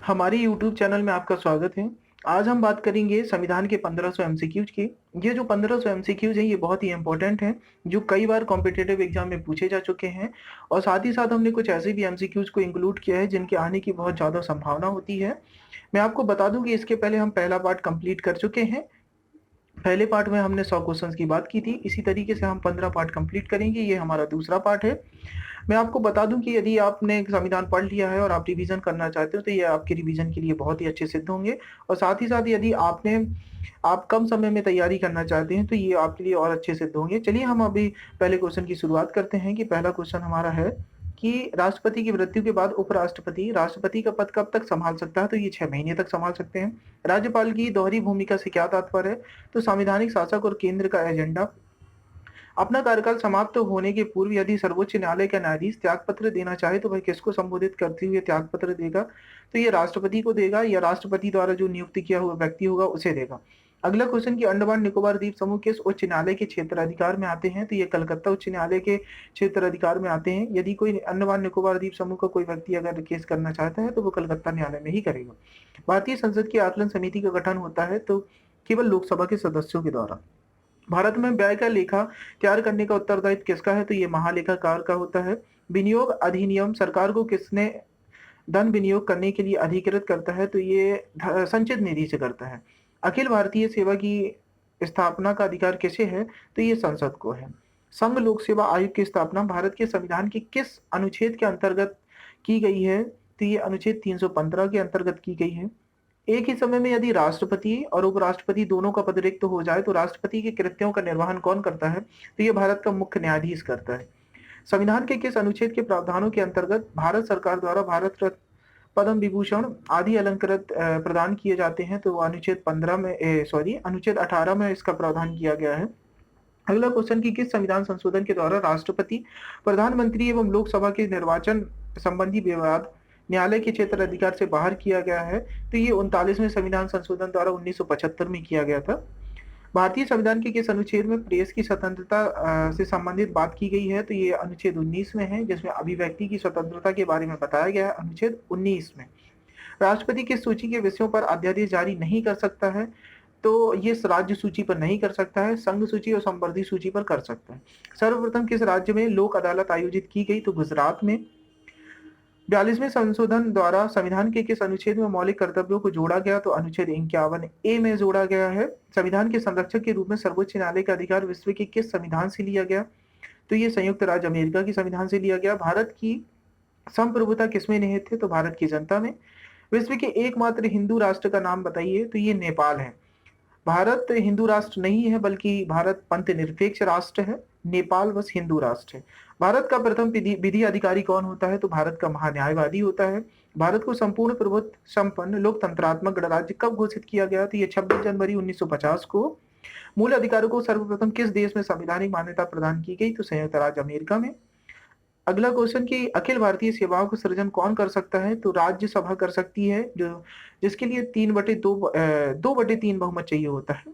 हमारे YouTube channel में आपका स्वागत है। आज हम बात करेंगे संविधान के 1500 एमसीक्यूज की। ये जो 1500 एमसीक्यूज हैं ये बहुत ही इम्पोर्टेंट हैं, जो कई बार कॉम्पिटिटिव एग्जाम में पूछे जा चुके हैं। और साथ ही साथ हमने कुछ ऐसे भी एमसीक्यूज को इंक्लूड किया है जिनके आने की बहुत ज़्यादा संभावना होती है। मैं आपको बता दूं कि इसके पहले हम पहला पार्ट कंप्लीट कर चुके हैं। पहले पार्ट में हमने 100 क्वेश्चंस की बात की थी। इसी तरीके से हम 15 पार्ट कंप्लीट करेंगे। ये हमारा दूसरा पार्ट है। मैं आपको बता दूं कि यदि आपने संविधान पढ़ लिया है और आप रिवीजन करना चाहते हो तो ये आपके रिवीजन के लिए बहुत ही अच्छे सिद्ध होंगे। और साथ ही साथ यदि आप कम समय में तैयारी करना चाहते हैं तो ये आपके लिए और अच्छे सिद्ध होंगे। चलिए हम अभी पहले क्वेश्चन की शुरुआत करते हैं कि पहला क्वेश्चन हमारा है कि राष्ट्रपति की मृत्यु के बाद उपराष्ट्रपति राष्ट्रपति का पद कब तक संभाल सकता है। तो ये 6 महीने तक संभाल सकते हैं। राज्यपाल की दोहरी भूमिका से क्या तात्पर्य है। तो संवैधानिक शासक और केंद्र का एजेंडा। अपना कार्यकाल समाप्त होने के पूर्व यदि सर्वोच्च न्यायालय का न्यायाधीश त्यागपत्र देना चाहे तो वह किसको संबोधित करते हुए त्यागपत्र देगा। तो ये राष्ट्रपति को देगा या राष्ट्रपति द्वारा जो नियुक्त किया हुआ व्यक्ति होगा उसे देगा। अगला क्वेश्चन कि अंडमान निकोबार द्वीप समूह किस उच्च न्यायालय के क्षेत्र अधिकार में आते हैं। तो ये कलकत्ता उच्च न्यायालय के क्षेत्र अधिकार में आते हैं। यदि कोई अंडमान निकोबार द्वीप समूह का कोई व्यक्ति अगर केस करना चाहता है तो वो कलकत्ता न्यायालय में ही करेगा। भारतीय संसद की आकलन समिति का गठन होता है तो केवल लोकसभा के सदस्यों के द्वारा। भारत में व्यय का लेखा तैयार करने का उत्तरदायित्व किसका है। तो ये महालेखाकार का होता है। विनियोग अधिनियम सरकार को किसने धन विनियोग करने के लिए अधिकृत करता है। तो ये संचित निधि से करता है। अखिल भारतीय सेवा की स्थापना का अधिकार किसे है। तो ये संसद को है। संघ लोक सेवा आयोग की स्थापना भारत के संविधान के किस अनुच्छेद के अंतर्गत की गई है। तो ये अनुच्छेद 315 के अंतर्गत की गई है। एक ही समय में यदि राष्ट्रपति और उपराष्ट्रपति दोनों का पद रिक्त हो जाए तो राष्ट्रपति के कृत्यों का निर्वहन कौन करता है। तो ये भारत का मुख्य न्यायाधीश करता है। संविधान के किस अनुच्छेद के प्रावधानों के अंतर्गत भारत सरकार द्वारा भारत रत्न, पद्म विभूषण आदि अलंकृत प्रदान किए जाते हैं। तो अनुच्छेद 15 में अनुच्छेद 18 में इसका प्रावधान किया गया है। अगला क्वेश्चन की किस संविधान संशोधन के द्वारा राष्ट्रपति प्रधानमंत्री एवं लोकसभा के निर्वाचन संबंधी विवाद न्यायालय के क्षेत्र अधिकार से बाहर किया गया है। तो ये 39वें संविधान संशोधन द्वारा 1975 में किया गया था। भारतीय संविधान के किस अनुच्छेद में प्रेस की स्वतंत्रता से संबंधित बात की गई है। तो ये अनुच्छेद 19 में है, जिसमें अभिव्यक्ति की स्वतंत्रता के बारे में बताया गया है अनुच्छेद 19 में। राष्ट्रपति किस सूची के विषयों पर अध्यादेश जारी नहीं कर सकता है। तो ये राज्य सूची पर नहीं कर सकता है, संघ सूची और संवर्धी सूची पर कर सकता है। सर्वप्रथम किस राज्य में लोक अदालत आयोजित की गई। तो गुजरात में। 42वें संशोधन द्वारा संविधान के किस अनुच्छेद में मौलिक कर्तव्यों को जोड़ा गया। तो अनुच्छेद 51A में जोड़ा गया है। संविधान के संरक्षक के रूप में सर्वोच्च न्यायालय का अधिकार विश्व के किस संविधान से लिया गया। तो ये संयुक्त राज्य अमेरिका की संविधान से लिया गया। भारत की संप्रभुता किसमें निहित है। तो भारत की जनता में। विश्व के एकमात्र हिंदू राष्ट्र का नाम बताइए। तो ये नेपाल है। भारत हिंदू राष्ट्र नहीं है बल्कि भारत पंथ निरपेक्ष राष्ट्र है। नेपाल बस हिंदू राष्ट्र है। भारत का प्रथम विधि अधिकारी कौन होता है। तो भारत का महान्यायवादी होता है। भारत को संपूर्ण प्रभुत्व संपन्न लोकतंत्रात्मक गणराज्य कब घोषित किया गया। तो ये 26 जनवरी 1950 को। मूल अधिकारों को सर्वप्रथम किस देश में संवैधानिक मान्यता प्रदान की गई। तो संयुक्त राज्य अमेरिका में। अगला क्वेश्चन कि अखिल भारतीय सेवाओं का सृजन कौन कर सकता है। तो राज्यसभा कर सकती है, जो जिसके लिए 2/3 बहुमत चाहिए होता है।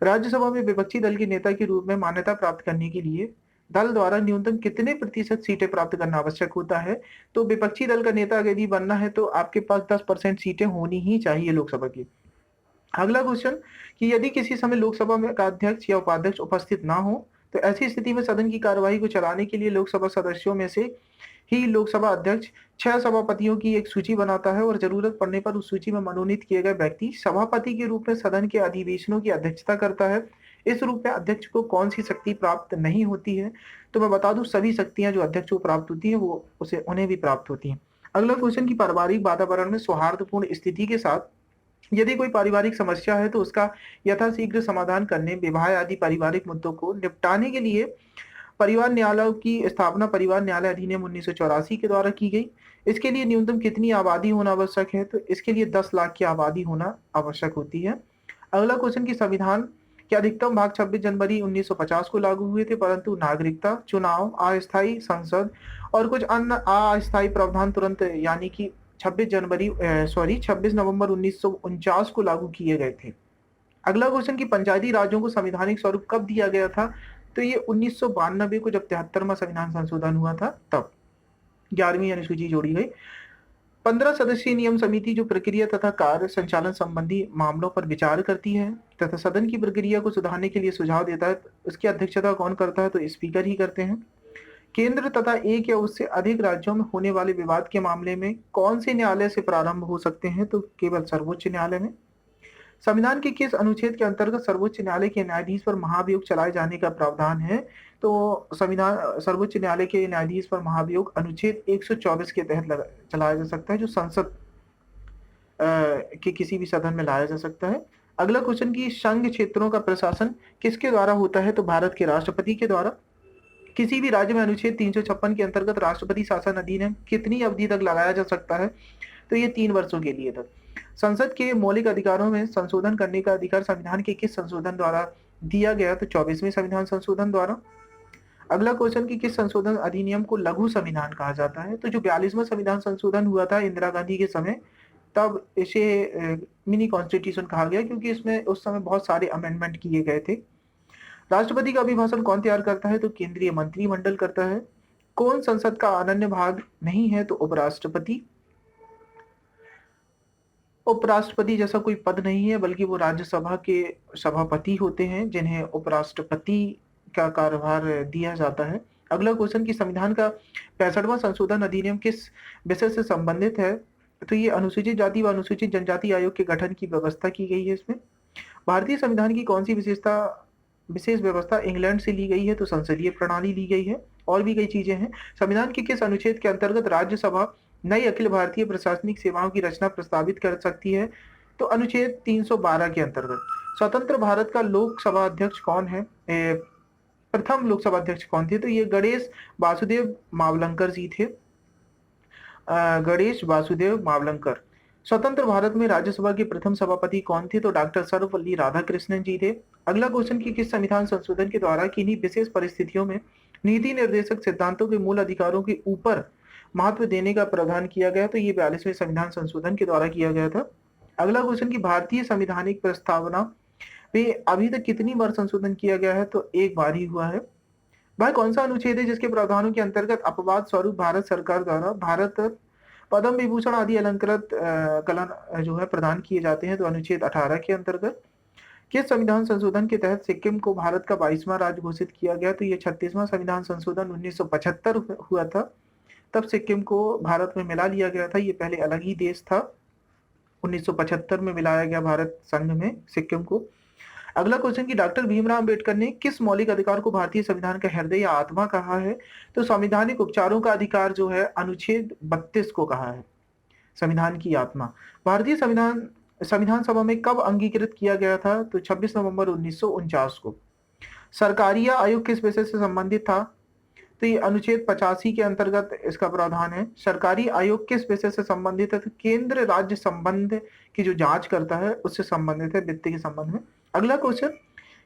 राज्यसभा में विपक्षी दल के नेता के रूप में मान्यता प्राप्त करने के लिए दल द्वारा न्यूनतम कितने प्रतिशत सीटें प्राप्त करना आवश्यक होता है। तो विपक्षी दल का नेता यदि बनना है तो आपके पास 10% सीटें होनी ही चाहिए लोकसभा की। अगला क्वेश्चन कि यदि किसी समय लोकसभा में का अध्यक्ष या उपाध्यक्ष उपस्थित ना हो तो ऐसी स्थिति में सदन की कार्यवाही को चलाने के लिए लोकसभा सदस्यों में से ही लोकसभा अध्यक्ष 6 सभापतियों की एक सूची बनाता है और जरूरत पड़ने पर उस सूची में मनोनीत किए गए व्यक्ति सभापति के रूप में सदन के अधिवेशनों की अध्यक्षता करता है। इस रूप में अध्यक्ष को कौन सी शक्ति प्राप्त नहीं होती है। तो मैं बता दूं सभी शक्तियां जो अध्यक्ष को प्राप्त होती है वो उन्हें भी प्राप्त होती है। अगला क्वेश्चन की पारिवारिक वातावरण में सौहार्दपूर्ण स्थिति के साथ यदि कोई पारिवारिक समस्या है तो उसका यथाशीघ्र समाधान करने, विवाह आदि पारिवारिक मुद्दों को निपटाने के लिए परिवार न्यायालयों की स्थापना परिवार न्यायालय अधिनियम 1984 के द्वारा की गई। इसके लिए न्यूनतम कितनी आबादी होना आवश्यक है। तो इसके लिए 10 लाख की आबादी होना आवश्यक होती है। अगला क्वेश्चन की संविधान के अधिकतम भाग 26 जनवरी 1950 को लागू हुए थे, परंतु नागरिकता, चुनाव, अस्थायी संसद और कुछ अन्य अस्थायी प्रावधान तुरंत यानी कि 26 नवंबर 1949 को लागू किए गए थे। अगला क्वेश्चन कि पंचायती राज्यों को संवैधानिक स्वरूप कब दिया गया था। तो ये 1992 को जब 73वां संविधान संशोधन हुआ था तब 11वीं अनुसूची जोड़ी गई। 15 सदस्यीय नियम समिति जो प्रक्रिया तथा कार्य संचालन संबंधी मामलों पर विचार करती है तथा सदन की प्रक्रिया को सुधारने के लिए सुझाव देता है। उसकी अध्यक्षता कौन करता है? तो स्पीकर ही करते हैं। केंद्र तथा एक या उससे अधिक राज्यों में होने वाले विवाद के मामले में कौन से न्यायालय से प्रारंभ हो सकते हैं? तो केवल सर्वोच्च न्यायालय में। संविधान के किस अनुच्छेद के अंतर्गत सर्वोच्च न्यायालय के न्यायाधीश पर महाभियोग चलाए जाने का प्रावधान है? तो संविधान सर्वोच्च न्यायालय के न्यायाधीश पर महाभियोग अनुच्छेद 124 के तहत चलाया जा सकता है, जो संसद के किसी भी सदन में लाया जा सकता है। अगला क्वेश्चन की संघ क्षेत्रों का प्रशासन किसके द्वारा होता है? तो भारत के राष्ट्रपति के द्वारा। किसी भी राज्य में अनुच्छेद 356 के अंतर्गत राष्ट्रपति शासन अधिनियम कितनी अवधि तक लगाया जा सकता है? तो ये 3 वर्षों के लिए तक। संसद के मौलिक अधिकारों में संशोधन करने का अधिकार संविधान के किस संशोधन द्वारा दिया गया? तो 24वें संविधान संशोधन द्वारा। अगला क्वेश्चन की किस संशोधन अधिनियम को लघु संविधान कहा जाता है? तो जो 42वां संविधान संशोधन हुआ था इंदिरा गांधी के समय, तब इसे मिनी कॉन्स्टिट्यूशन कहा गया, क्योंकि इसमें उस समय बहुत सारे अमेंडमेंट किए गए थे। राष्ट्रपति का अभिभाषण कौन तैयार करता है? तो केंद्रीय मंत्रिमंडल करता है। कौन संसद का अनन्य भाग नहीं है? तो उपराष्ट्रपति। उपराष्ट्रपति जैसा कोई पद नहीं है, बल्कि वो राज्यसभा के सभापति होते हैं, जिन्हें उपराष्ट्रपति का कार्यभार दिया जाता है। अगला क्वेश्चन की संविधान का 65वां संशोधन अधिनियम किस विषय से संबंधित है? तो ये अनुसूचित जाति व अनुसूचित जनजाति आयोग के गठन की व्यवस्था की गई है इसमें। भारतीय संविधान की कौन सी विशेष व्यवस्था इंग्लैंड से ली गई है? तो संसदीय प्रणाली ली गई है। और भी कई चीजें हैं। संविधान के किस अनुच्छेद के अंतर्गत राज्यसभा नई अखिल भारतीय प्रशासनिक सेवाओं की रचना प्रस्तावित कर सकती है? तो अनुच्छेद 312 के अंतर्गत। स्वतंत्र भारत का लोकसभा अध्यक्ष कौन है? प्रथम लोकसभा अध्यक्ष कौन थे? तो ये गणेश वासुदेव मावलंकर जी थे। गणेश वासुदेव मावलंकर। स्वतंत्र भारत में राज्यसभा के प्रथम सभापति कौन थे? तो डॉक्टर सर्वपल्ली राधाकृष्णन जी थे। अगला क्वेश्चन की किस संविधान संशोधन के द्वारा किन्हीं विशेष परिस्थितियों में नीति निर्देशक सिद्धांतों के मूल अधिकारों के ऊपर महत्व देने का प्रावधान किया गया? तो ये 42वें संविधान संशोधन के द्वारा किया गया था। अगला क्वेश्चन की भारतीय संवैधानिक प्रस्तावना में अभी तक कितनी बार संशोधन किया गया है? तो एक बार ही हुआ है। वह कौन सा अनुच्छेद है जिसके प्रावधानों के अंतर्गत अपवाद स्वरूप भारत सरकार द्वारा भारत पद्म विभूषण आदि अलंकृत कलन जो है प्रदान किए जाते हैं? तो अनुच्छेद 18 के अंतर्गत। किस संविधान संशोधन के तहत सिक्किम को भारत का 22वां राज्य घोषित किया गया? तो ये 36वां संविधान संशोधन 1975 हुआ था, तब सिक्किम को भारत में मिला लिया गया था। ये पहले अलग ही देश था। 1975 में मिलाया गया भारत संघ में सिक्किम को। अगला क्वेश्चन की डॉक्टर भीमराव अंबेडकर ने किस मौलिक अधिकार को भारतीय संविधान का हृदय या आत्मा कहा है? तो संवैधानिक उपचारों का अधिकार जो है अनुच्छेद 32 को कहा है संविधान की आत्मा। भारतीय संविधान सभा में कब अंगीकृत किया गया था? तो 26 नवंबर 1949 को। सरकारी आयोग किस विषय से संबंधित था? तो ये अनुच्छेद 85 के अंतर्गत इसका प्रावधान है। सरकारी आयोग किस विषय से संबंधित है? तो केंद्र राज्य संबंध की जो जांच करता है उससे संबंधित है, वित्त के संबंध में। अगला क्वेश्चन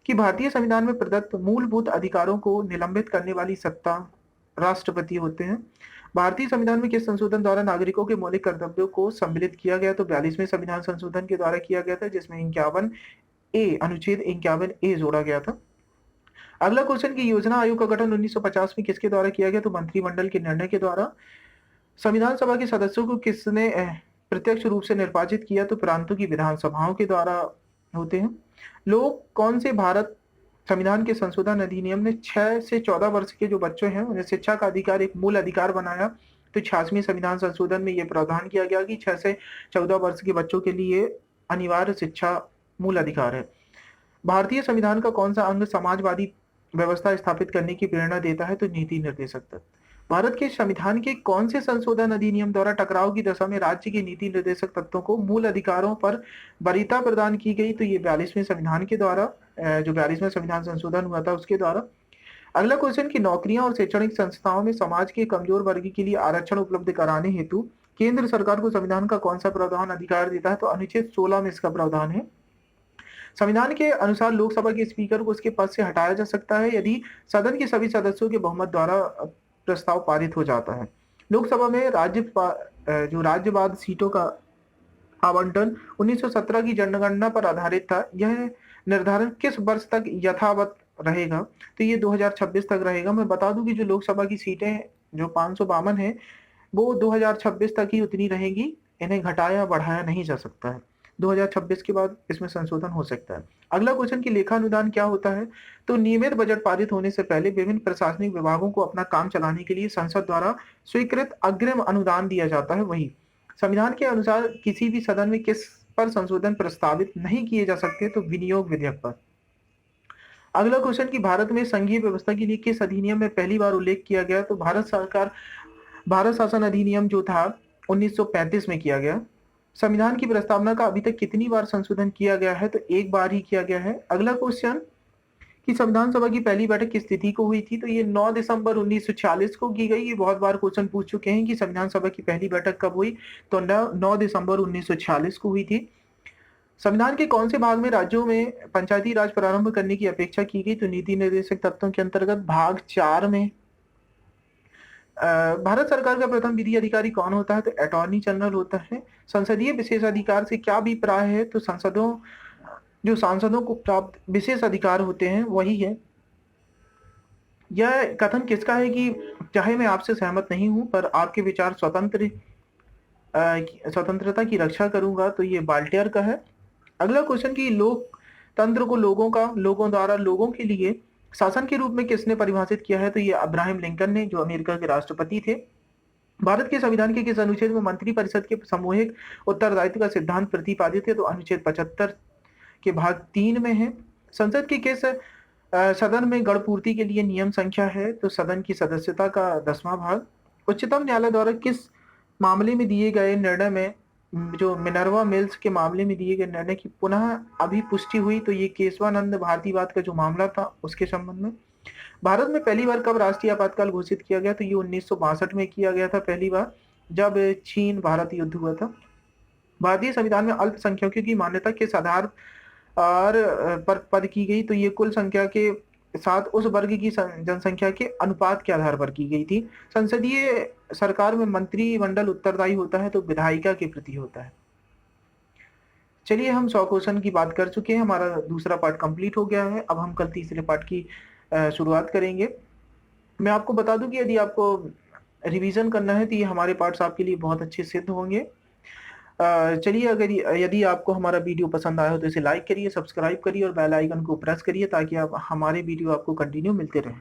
कि भारतीय संविधान में प्रदत्त मूलभूत अधिकारों को निलंबित करने वाली सत्ता राष्ट्रपति होते हैं। भारतीय संविधान में किस संशोधन द्वारा नागरिकों के मौलिक कर्तव्यों को सम्मिलित किया गया? तो 42वें संविधान संशोधन के द्वारा किया गया था, जिसमें 51A अनुच्छेद 51A जोड़ा गया था। अगला क्वेश्चन की योजना आयोग का गठन 1950 में किसके द्वारा किया गया? तो मंत्रिमंडल के निर्णय के द्वारा। संविधान सभा के सदस्यों को किसने प्रत्यक्ष रूप से निर्वाचित किया? तो प्रांतों की विधानसभाओं के द्वारा होते हैं। लोग कौन से भारत संविधान के संशोधन अधिनियम ने 6 से 14 वर्ष के जो बच्चे हैं उन्हें शिक्षा का अधिकार एक मूल अधिकार बनाया? तो 86वें संविधान संशोधन में यह प्रावधान किया गया कि 6 से 14 वर्ष के बच्चों के लिए अनिवार्य शिक्षा मूल अधिकार है। भारतीय संविधान का कौन सा अंग समाजवादी व्यवस्था स्थापित करने की प्रेरणा देता है? तो नीति निर्देशक तत्व। भारत के संविधान के कौन से संशोधन अधिनियम द्वारा टकराव की दशा में राज्य के नीति निर्देशक तत्वों को मूल अधिकारों पर वरीयता प्रदान की गई? तो ये 42वें संविधान के द्वारा, जो 42वां संविधान संशोधन हुआ था उसके द्वारा। अगला क्वेश्चन की नौकरियां और शैक्षणिक संस्थाओं में समाज के कमजोर वर्ग के लिए आरक्षण उपलब्ध कराने हेतु केंद्र सरकार को संविधान का कौन सा प्रावधान अधिकार देता है? तो अनुच्छेद 16 में इसका प्रावधान है। संविधान के अनुसार लोकसभा के स्पीकर को उसके पद से हटाया जा सकता है यदि सदन के सभी सदस्यों के बहुमत द्वारा प्रस्ताव पारित हो जाता है। लोकसभा में राज्यवाद सीटों का आवंटन 1917 की जनगणना पर आधारित था। यह निर्धारण किस वर्ष तक यथावत रहेगा? तो ये 2026 तक रहेगा। मैं बता दूं कि जो लोकसभा की सीटें जो 552 है, वो 2026 तक ही उतनी रहेगी, इन्हें घटाया बढ़ाया नहीं जा सकता है। 2026 के बाद इसमें संशोधन हो सकता है। अगला क्वेश्चन कि लेखानुदान क्या होता है? तो नियमित बजट पारित होने से पहले विभिन्न प्रशासनिक विभागों को अपना काम चलाने के लिए संसद द्वारा स्वीकृत अग्रिम अनुदान दिया जाता है। वही संविधान के अनुसार किसी भी सदन में किस पर संशोधन प्रस्तावित नहीं किए जा सकते? तो विनियोग विधेयक पर। अगला क्वेश्चन कि भारत में संघीय व्यवस्था के लिए किस अधिनियम में पहली बार उल्लेख किया गया? तो भारत शासन अधिनियम जो था 1935 में किया गया। संविधान की प्रस्तावना का अभी तक कितनी बार संशोधन किया गया है? तो एक बार ही किया गया है। अगला क्वेश्चन कि संविधान सभा की पहली बैठक किस तिथि को हुई थी? तो ये 9 दिसंबर 1946 को की गई। ये बहुत बार क्वेश्चन पूछ चुके हैं कि संविधान सभा की पहली बैठक कब हुई? तो 9 दिसंबर 1946 को हुई थी। संविधान के कौन से भाग में राज्यों में पंचायती राज प्रारंभ करने की अपेक्षा की गई? तो नीति निर्देशक तत्वों के अंतर्गत भाग 4 में। भारत सरकार का प्रथम विधि अधिकारी कौन होता है? तो अटॉर्नी जनरल होता है। संसदीय विशेषाधिकार से क्या अभिप्राय है? तो जो सांसदों को प्राप्त विशेष अधिकार होते हैं वही है। यह कथन किसका है कि चाहे मैं आपसे सहमत नहीं हूं पर आपके विचार स्वतंत्रता की रक्षा करूंगा? तो ये बाल्टेयर का है। अगला क्वेश्चन कि लोकतंत्र को लोगों द्वारा लोगों के लिए शासन के रूप में किसने परिभाषित किया है? तो ये अब्राहम लिंकन ने, जो अमेरिका के राष्ट्रपति थे। भारत के संविधान के किस अनुच्छेद में मंत्रिपरिषद के सामूहिक उत्तरदायित्व का सिद्धांत प्रतिपादित है? तो अनुच्छेद 75 के भाग 3 में है। संसद के किस सदन में गणपूर्ति के लिए नियम संख्या है? तो सदन की सदस्यता का 10वां भाग। उच्चतम न्यायालय द्वारा किस मामले में दिए गए निर्णय में, जो मिनर्वा मिल्स के मामले में दिए गए निर्णय की पुनः अभी पुष्टि हुई? तो ये केशवानंद भारतीवाद का जो मामला था उसके संबंध में। भारत में पहली बार कब राष्ट्रीय आपातकाल घोषित किया गया? तो ये 1962 में किया गया था पहली बार, जब चीन भारत युद्ध हुआ था। भारतीय संविधान में अल्पसंख्यकों की मान्यता किस आधार और पर पद की गई? तो ये कुल संख्या के साथ उस वर्ग की जनसंख्या के अनुपात के आधार पर की गई थी। संसदीय सरकार में मंत्रिमंडल उत्तरदायी होता है तो विधायिका के प्रति होता है। चलिए, हम 100 क्वेश्चन की बात कर चुके हैं। हमारा दूसरा पार्ट कंप्लीट हो गया है। अब हम कल तीसरे पार्ट की शुरुआत करेंगे। मैं आपको बता दूं कि यदि आपको रिवीजन करना है तो ये हमारे पार्ट्स आपके लिए बहुत अच्छे सिद्ध होंगे। चलिए, यदि आपको हमारा वीडियो पसंद आया हो तो इसे लाइक करिए, सब्सक्राइब करिए और बेल आइकन को प्रेस करिए ताकि आप हमारे वीडियो आपको कंटिन्यू मिलते रहें।